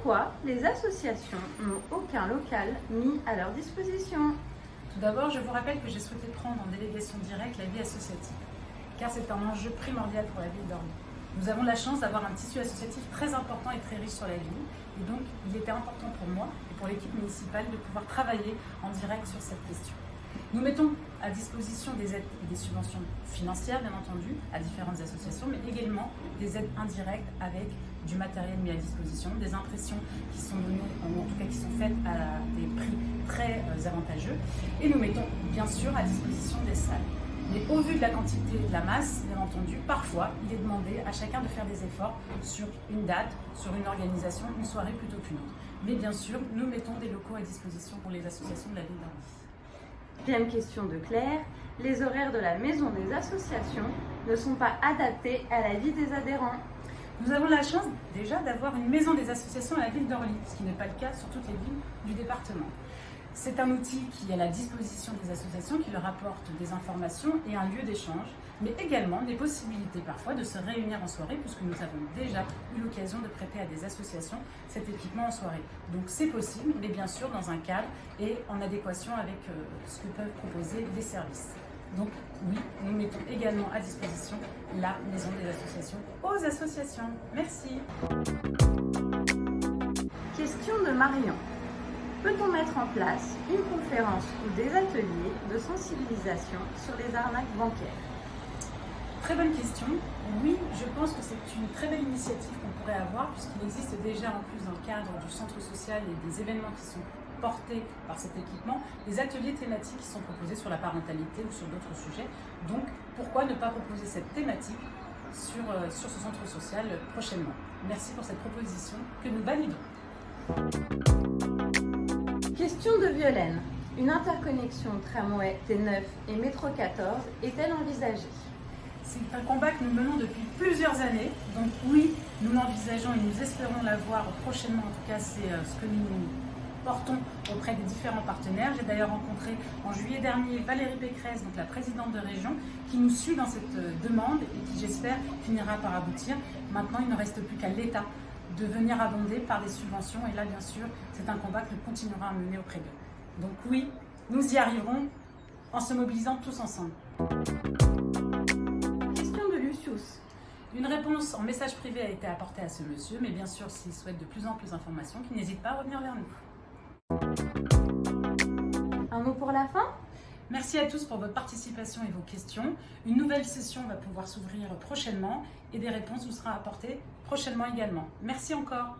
pourquoi les associations n'ont aucun local mis à leur disposition? Tout d'abord, je vous rappelle que j'ai souhaité prendre en délégation directe la vie associative, car c'est un enjeu primordial pour la ville d'Orly. Nous avons la chance d'avoir un tissu associatif très important et très riche sur la ville, et donc il était important pour moi et pour l'équipe municipale de pouvoir travailler en direct sur cette question. Nous mettons à disposition des aides et des subventions financières, bien entendu, à différentes associations, mais également des aides indirectes avec du matériel mis à disposition, des impressions qui sont données, ou en tout cas qui sont faites à des prix très avantageux, et nous mettons bien sûr à disposition des salles. Mais au vu de la quantité de la masse, bien entendu, parfois, il est demandé à chacun de faire des efforts sur une date, sur une organisation, une soirée plutôt qu'une autre. Mais bien sûr, nous mettons des locaux à disposition pour les associations de la ville d'Orly. Deuxième question de Claire. Les horaires de la maison des associations ne sont pas adaptés à la vie des adhérents. Nous avons la chance déjà d'avoir une maison des associations à la ville d'Orly, ce qui n'est pas le cas sur toutes les villes du département. C'est un outil qui est à la disposition des associations, qui leur apporte des informations et un lieu d'échange, mais également des possibilités parfois de se réunir en soirée, puisque nous avons déjà eu l'occasion de prêter à des associations cet équipement en soirée. Donc c'est possible, mais bien sûr dans un cadre et en adéquation avec ce que peuvent proposer les services. Donc oui, nous mettons également à disposition la maison des associations aux associations. Merci. Question de Marion. Peut-on mettre en place une conférence ou des ateliers de sensibilisation sur les arnaques bancaires? Très bonne question. Oui, je pense que c'est une très belle initiative qu'on pourrait avoir, puisqu'il existe déjà en plus dans le cadre du centre social et des événements qui sont portés par cet équipement, des ateliers thématiques qui sont proposés sur la parentalité ou sur d'autres sujets. Donc pourquoi ne pas proposer cette thématique sur ce centre social prochainement? Merci pour cette proposition que nous validons. Question de Violaine. Une interconnexion tramway T9 et métro 14 est-elle envisagée? C'est un combat que nous menons depuis plusieurs années. Donc oui, nous l'envisageons et nous espérons l'avoir prochainement. En tout cas, c'est ce que nous portons auprès des différents partenaires. J'ai d'ailleurs rencontré en juillet dernier Valérie Pécresse, donc la présidente de région, qui nous suit dans cette demande et qui, j'espère, finira par aboutir. Maintenant, il ne reste plus qu'à l'État de venir abonder par des subventions. Et là, bien sûr, c'est un combat que nous continuerons à mener auprès d'eux. Donc oui, nous y arriverons en se mobilisant tous ensemble. Question de Lucius. Une réponse en message privé a été apportée à ce monsieur, mais bien sûr, s'il souhaite de plus en plus d'informations, qu'il n'hésite pas à revenir vers nous. Un mot pour la fin? Merci à tous pour votre participation et vos questions. Une nouvelle session va pouvoir s'ouvrir prochainement et des réponses vous seront apportées prochainement également. Merci encore.